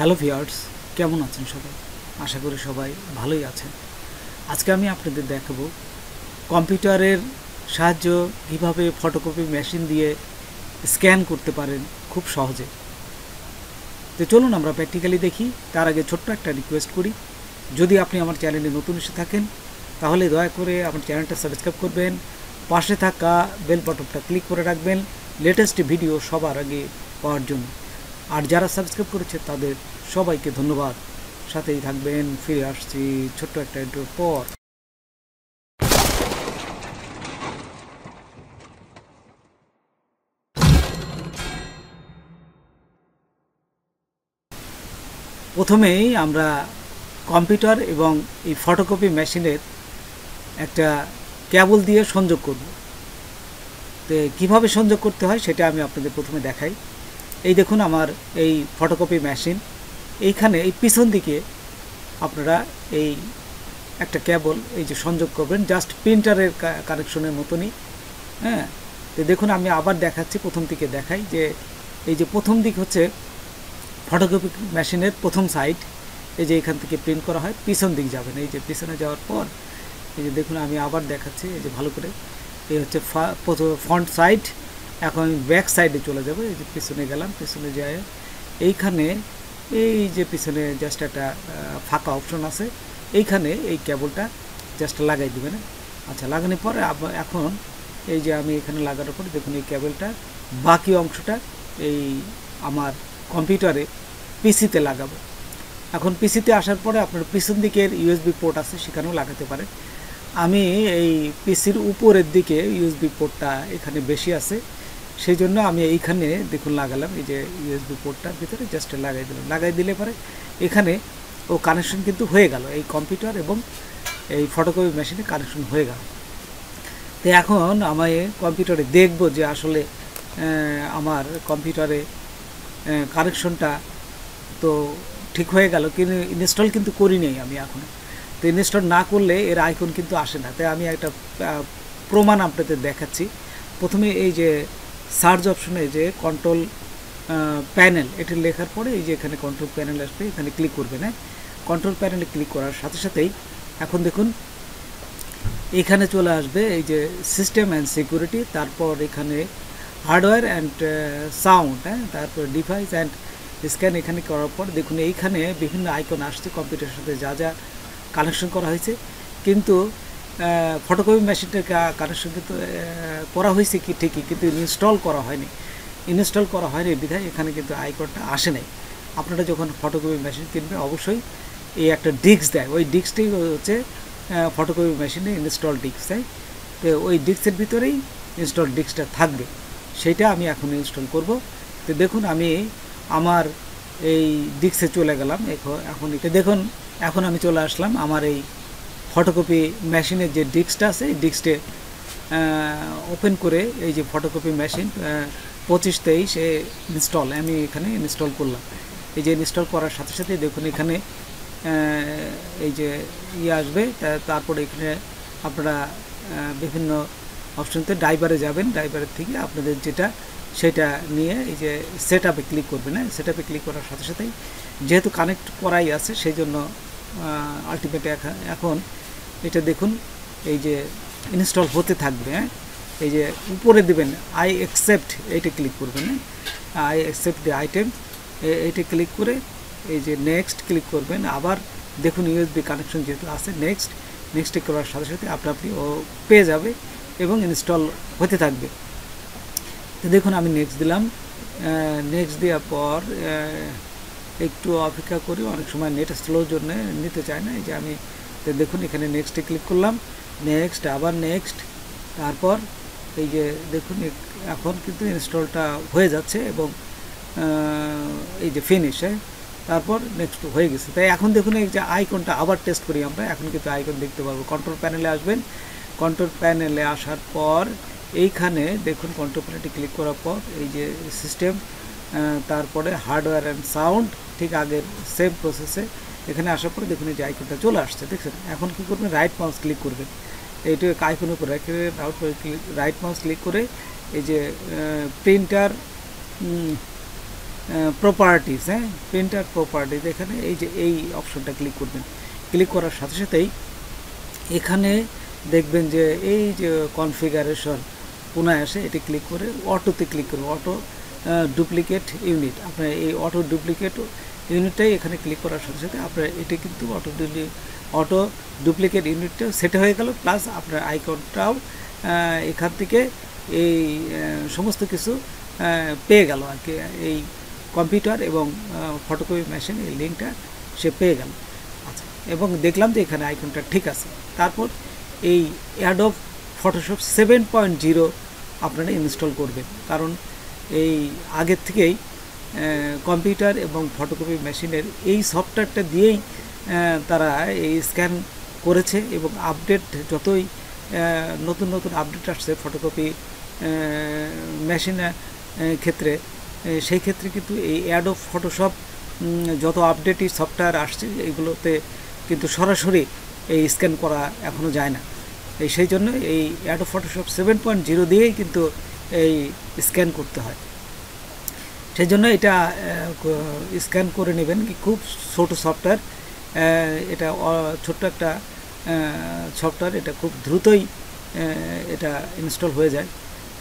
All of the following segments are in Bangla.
হ্যালো ভিউয়ার্স, কেমন আছেন সবাই? আশা করি সবাই ভালোই আছেন। আজকে আমি আপনাদের দেখাবো কম্পিউটারের সাহায্য কীভাবে ফটোকপি মেশিন দিয়ে স্ক্যান করতে পারেন খুব সহজে। তো চলুন আমরা প্র্যাকটিক্যালি দেখি। তার আগে ছোট্ট একটা রিকোয়েস্ট করি, যদি আপনি আমার চ্যানেলে নতুন এসে থাকেন তাহলে দয়া করে আমার চ্যানেলটা সাবস্ক্রাইব করবেন, পাশে থাকা বেল বাটনটা ক্লিক করে রাখবেন লেটেস্ট ভিডিও সবার আগে পাওয়ার জন্য। আর যারা সাবস্ক্রাইব করেছে তাদের সবাইকে ধন্যবাদ। সাথেই থাকবেন, ফিরে আসছি ছোট্ট একটা ইন্ট্রোর পর। প্রথমেই আমরা কম্পিউটার এবং এই ফটোকপি মেশিনের একটা কেবল দিয়ে সংযোগ করব। তো কীভাবে সংযোগ করতে হয় সেটা আমি আপনাদের প্রথমে দেখাই। এই দেখুন আমার এই ফটোকপি মেশিন, এইখানে এই পিছন দিকে আপনারা এই একটা কেবল এই যে সংযোগ করবেন, জাস্ট প্রিন্টারের কানেকশনের মতনই। হ্যাঁ, তো দেখুন আমি আবার দেখাচ্ছি, প্রথম দিকে দেখাই যে এই যে প্রথম দিক হচ্ছে ফটোকপি মেশিনের প্রথম সাইড, এই যে এখান থেকে প্রিন্ট করা হয়, পিছন দিক যাবেন। এই যে পিছনে যাওয়ার পর এই যে দেখুন আমি আবার দেখাচ্ছি, এই যে ভালো করে, এই হচ্ছে ফ্রন্ট সাইড। এখন আমি ব্যাক সাইডে চলে যাব। এই যে পিছনে গেলাম, পিছনে যায় এইখানে এই যে পিছনে জাস্ট একটা ফাঁকা অপশন আছে, এইখানে এই কেবলটা জাস্ট লাগাই দেবেন। আচ্ছা, লাগানোর পরে এখন এই যে আমি এখানে লাগানোর পরে দেখুন এই কেবলটা বাকি অংশটা এই আমার কম্পিউটারে পিসিতে লাগাবো। এখন পিসিতে আসার পরে আপনার পিছন দিকের ইউএসবি পোর্ট আছে, সেখানেও লাগাতে পারেন। আমি এই পিসির উপরের দিকে ইউএসবি পোর্টটা এখানে বেশি আছে, সেই জন্য আমি এইখানে দেখুন লাগালাম। এই যে ইউএসবি পোর্টটার ভিতরে জাস্ট লাগাই দিলাম। লাগাই দিলে পরে এখানে ও কানেকশন কিন্তু হয়ে গেল, এই কম্পিউটার এবং এই ফটোকপি মেশিনে কানেকশন হয়ে গেল। তো এখন আমি কম্পিউটারে দেখব যে আসলে আমার কম্পিউটারে কানেকশনটা তো ঠিক হয়ে গেল, কিন্তু ইনস্টল কিন্তু করি নেই আমি এখন। তো ইনস্টল না করলে এর আইকন কিন্তু আসে না। তাই আমি একটা প্রমাণ আপনাদের দেখাচ্ছি। প্রথমে এই যে সার্চ অপশনে যে কন্ট্রোল প্যানেল, এটি লেখার পরে এই যে এখানে কন্ট্রোল প্যানেল আসবে, এখানে ক্লিক করবেন। হ্যাঁ, কন্ট্রোল প্যানেলে ক্লিক করার সাথে সাথেই এখন দেখুন এখানে চলে আসবে এই যে সিস্টেম অ্যান্ড সিকিউরিটি, তারপর এখানে হার্ডওয়্যার অ্যান্ড সাউন্ড, হ্যাঁ, তারপর ডিভাইস অ্যান্ড স্ক্যান। এখানে করার পর দেখুন এইখানে বিভিন্ন আইকন আসছে কম্পিউটারের সাথে যা যা কানেকশন করা হয়েছে, কিন্তু ফটোকপি মেশিনটার কানেকশন কিন্তু করা হয়েছে কি ঠিকই, কিন্তু ইনস্টল করা হয়নি। ইনস্টল করা হয়নি বিধায় এখানে কিন্তু আইকনটা আসে নাই। আপনারা যখন ফটোকপি মেশিন কিনবেন অবশ্যই এই একটা ডিস্ক দেয়, ওই ডিস্কটাই হচ্ছে ফটোকপি মেশিনে ইনস্টল ডিস্ক দেয়। তো ওই ডিস্কের ভিতরেই ইনস্টল ডিস্কটা থাকবে, সেইটা আমি এখন ইনস্টল করব। তো দেখুন আমি আমার এই ডিস্কে চলে গেলাম। এখন এটা দেখুন, এখন আমি চলে আসলাম আমার এই ফটোকপি মেশিনের যে ডিস্কটা আছে, এই ডিস্কটে ওপেন করে এই যে ফটোকপি মেশিন 2523 ইনস্টল আমি এখানে ইনস্টল করলাম। এই যে ইনস্টল করার সাথে সাথে দেখুন এখানে এই যে আসবে, তারপরে এখানে আপনারা বিভিন্ন অপশনতে ড্রাইভারে যাবেন, ড্রাইভারের থেকে আপনাদের যেটা সেটা নিয়ে এই যে সেট আপে ক্লিক করবেন। হ্যাঁ, সেট আপে ক্লিক করার সাথে সাথেই যেহেতু কানেক্ট করাই আছে সেই জন্য আলটিমেট এখন এটা দেখুন এই যে ইনস্টল হতে থাকবে। হ্যাঁ, এই যে উপরে দেবেন আই অ্যাকসেপ্ট, এইটা ক্লিক করবেন। হ্যাঁ, আই অ্যাকসেপ্ট দি আইটেম, এইটা ক্লিক করে এই যে নেক্সট ক্লিক করবেন। আবার দেখুন ইউএসবি কানেকশন যেহেতু আছে, নেক্সট করার সাথে সাথে আপনি ও পেয়ে যাবে এবং ইনস্টল হতে থাকবে। তো দেখুন আমি নেক্সট দিলাম। নেক্সট দেওয়ার পর একটু অপেক্ষা করি, অনেক সময় নেট স্লোর জন্য নিতে চায় না। এই যে আমি দেখুন এখানে নেক্সটে ক্লিক করলাম, নেক্সট, আবার নেক্সট, তারপর এই যে দেখুন এখন কিন্তু ইনস্টলটা হয়ে যাচ্ছে এবং এই যে ফিনিশ, তারপর নেক্সট হয়ে গেছে। তাই এখন দেখুন এই যে আইকনটা আবার টেস্ট করি আমরা, এখন কিন্তু আইকন দেখতে পারবো। কন্ট্রোল প্যানেলে আসবেন, কন্ট্রোল প্যানেলে আসার পর এইখানে দেখুন কন্ট্রোল প্যানেলটি ক্লিক করার পর এই যে সিস্টেম, তারপরে হার্ডওয়্যার অ্যান্ড সাউন্ড, ঠিক আগের সেম প্রসেসে এখানে আসার পরে দেখুন এই যে আইকনটা চলে আসছে, দেখছেন। এখন কি করবেন, রাইট মাউস ক্লিক করবেন, এইটা আইকনের উপর রেখে রাইট মাউস ক্লিক করে এই যে প্রিন্টার প্রপার্টিস, হ্যাঁ, প্রিন্টার প্রপার্টিস, এখানে এই যে এই অপশনটা ক্লিক করবেন। ক্লিক করার সাথে সাথেই এখানে দেখবেন যে এই যে কনফিগারেশন পুনরায় আসে, এটি ক্লিক করে অটোতে ক্লিক করুন, অটো ডুপ্লিকেট ইউনিট। আপনার এই অটো ডুপ্লিকেট ইউনিটটাই এখানে ক্লিক করার সাথে সাথে আপনার এটি কিন্তু অটো ডুপ্লিকেট ইউনিটটা সেট হয়ে গেল, প্লাস আপনার আইকনটাও এখান থেকে এই সমস্ত কিছু পেয়ে গেল আর কি। এই কম্পিউটার এবং ফটোকপি মেশিন এই লিঙ্কটা সে পেয়ে গেল। আচ্ছা, এবং দেখলাম যে এখানে আইকনটা ঠিক আছে। তারপর এই অ্যাডোব ফটোশপ 7.0 আপনারা ইনস্টল করবেন, কারণ এই আগের থেকেই কম্পিউটার এবং ফটোকপি মেশিনের এই সফটওয়্যারটা দিয়েই তারা এই স্ক্যান করেছে, এবং আপডেট যতই নতুন নতুন আপডেট আসছে ফটোকপি মেশিনের ক্ষেত্রে, সেই ক্ষেত্রে কিন্তু এই অ্যাডোব ফটোশপ যত আপডেটই সফটওয়্যার আসছে এইগুলোতে কিন্তু সরাসরি এই স্ক্যান করা এখনও যায় না। সেই জন্য এই অ্যাডোব ফটোশপ 7.0 দিয়েই কিন্তু এই স্ক্যান করতে হয়। সেই জন্য এটা স্ক্যান করে নেবেন, কি খুব ছোটো সফটওয়্যার, এটা ছোট্ট একটা সফটওয়্যার, এটা খুব দ্রুতই এটা ইনস্টল হয়ে যায়।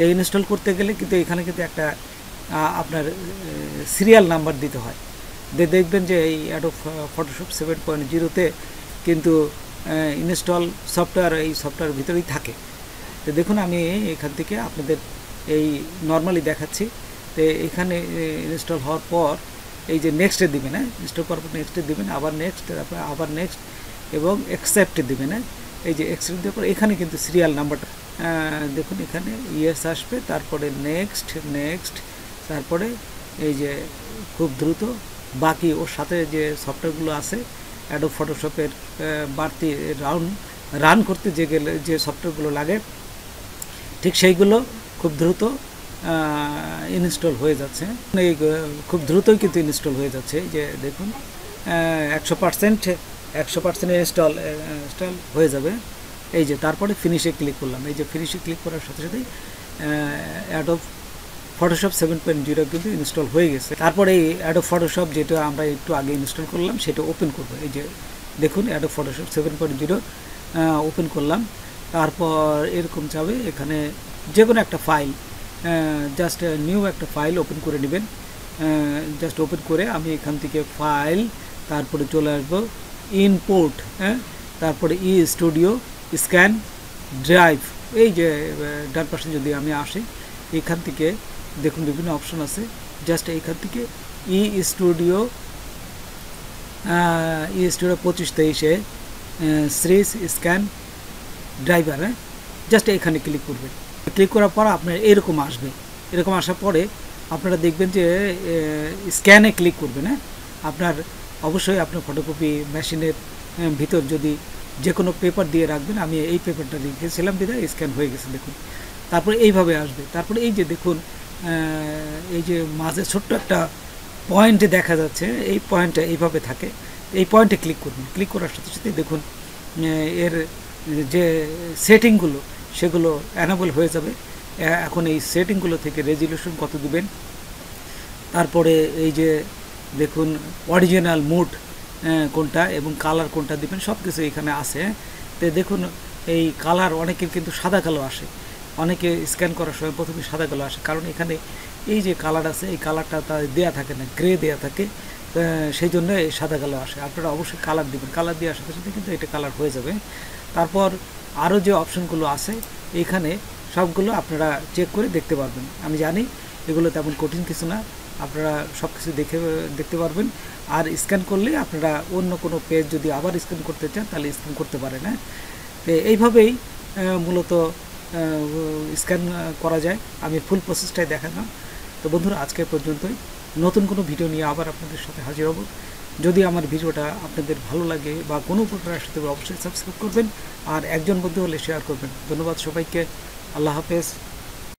এই ইনস্টল করতে গেলে কিন্তু এখানে কিন্তু একটা আপনার সিরিয়াল নাম্বার দিতে হয়। দেখবেন যে এই অ্যাডোব ফটোশপ 7.0-তে কিন্তু ইনস্টল সফটওয়্যার এই সফটওয়্যার ভিতরেই থাকে। তো দেখুন আমি এখান থেকে আপনাদের এই নর্মালি দেখাচ্ছি। তো এখানে ইনস্টল হওয়ার পর এই যে নেক্সটে দিবেন, হ্যাঁ, ইনস্টল করার পর নেক্সটে দিবেন, আবার নেক্সট, তারপর আবার নেক্সট এবং অ্যাকসেপ্টে দিবেন। হ্যাঁ, এই যে অ্যাকসেপ্ট দেওয়ার পর এখানে কিন্তু সিরিয়াল নাম্বারটা দেখুন, এখানে ইয়েস আসবে, তারপরে নেক্সট নেক্সট, তারপরে এই যে খুব দ্রুত বাকি ওর সাথে যে সফটওয়্যারগুলো আছে অ্যাডোব ফটোশপের বাড়তি রান করতে যে সফটওয়্যারগুলো লাগে, ঠিক সেইগুলো খুব দ্রুত ইনস্টল হয়ে যাচ্ছে। এই খুব দ্রুতই কিন্তু ইনস্টল হয়ে যাচ্ছে। এই যে দেখুন 100% ইনস্টল হয়ে যাবে। এই যে তারপরে ফিনিশে ক্লিক করলাম, এই যে ফিনিশে ক্লিক করার সাথে সাথেই অ্যাডোব ফটোশপ 7.0 কিন্তু ইনস্টল হয়ে গেছে। তারপরে এই অ্যাডোব ফটোশপ যেটা আমরা একটু আগে ইনস্টল করলাম সেটা ওপেন করবো। এই যে দেখুন অ্যাডোব ফটোশপ 7.0 ওপেন করলাম। তারপর এরকম যাবে, এখানে যে কোনো একটা ফাইল, জাস্ট নিউ একটা ফাইল ওপেন করে নেবেন। জাস্ট ওপেন করে আমি এখান থেকে ফাইল, তারপরে চলে আসবো ইম্পোর্ট, হ্যাঁ, তারপরে স্টুডিও স্ক্যান ড্রাইভ। এই যে ডান পাশে যদি আমি আসি, এখান থেকে দেখুন বিভিন্ন অপশন আছে। জাস্ট এইখান থেকে স্টুডিও 2523 সিরিজ স্ক্যান ড্রাইভার, হ্যাঁ, জাস্ট এখানে ক্লিক করবেন। ক্লিক করার পর আপনার এরকম আসবে। এরকম আসার পরে আপনারা দেখবেন যে স্ক্যানে ক্লিক করবেন। হ্যাঁ, আপনার অবশ্যই আপনার ফটোকপি মেশিনের ভিতর যদি যে কোনো পেপার দিয়ে রাখবেন, আমি এই পেপারটা রেখেছিলাম বিধায় স্ক্যান হয়ে গেছে। দেখুন তারপরে এইভাবে আসবে। তারপরে এই যে দেখুন এই যে মাঝে ছোট্ট একটা পয়েন্টে দেখা যাচ্ছে, এই পয়েন্টটা এইভাবে থাকে, এই পয়েন্টে ক্লিক করবেন। ক্লিক করার সাথে সাথে দেখুন এর যে সেটিংগুলো সেগুলো অ্যানাবল হয়ে যাবে। এখন এই সেটিংগুলো থেকে রেজুলেশন কত দিবেন, তারপরে এই যে দেখুন অরিজিনাল মুড কোনটা এবং কালার কোনটা দিবেন, সব কিছু এখানে আছে। তো দেখুন এই কালার অনেকের কিন্তু সাদা কালো আসে, অনেকে স্ক্যান করার সময় প্রথমে সাদা কালো আসে, কারণ এখানে এই যে কালার আছে এই কালারটা তার দেয়া থাকে না, গ্রে দেয়া থাকে, সেই জন্য এই সাদা কালো আসে। আপনারা অবশ্যই কালার দিবেন, কালার দেওয়ার সাথে সাথে কিন্তু এটা কালার হয়ে যাবে। তারপর আরও যে অপশনগুলো আছে এখানে সবগুলো আপনারা চেক করে দেখতে পারবেন। আমি জানি এগুলো তেমন কঠিন কিছু না, আপনারা সব কিছু দেখতে পারবেন। আর স্ক্যান করলে আপনারা অন্য কোনো পেজ যদি আবার স্ক্যান করতে চান তাহলে স্ক্যান করতে পারেন। হ্যাঁ, তো এইভাবেই মূলত স্ক্যান করা যায়। আমি ফুল প্রসেসটাই দেখালাম। তো বন্ধুরা আজকের পর্যন্তই, নতুন কোনো ভিডিও নিয়ে আবার আপনাদের সাথে হাজির হব। যদি আমার ভিডিওটা আপনাদের ভালো লাগে বা কোনো উপকার আসতে অবশ্যই সাবস্ক্রাইব করবেন, আর একজন বন্ধু হলে শেয়ার করবেন। ধন্যবাদ সবাইকে, আল্লাহ হাফেজ।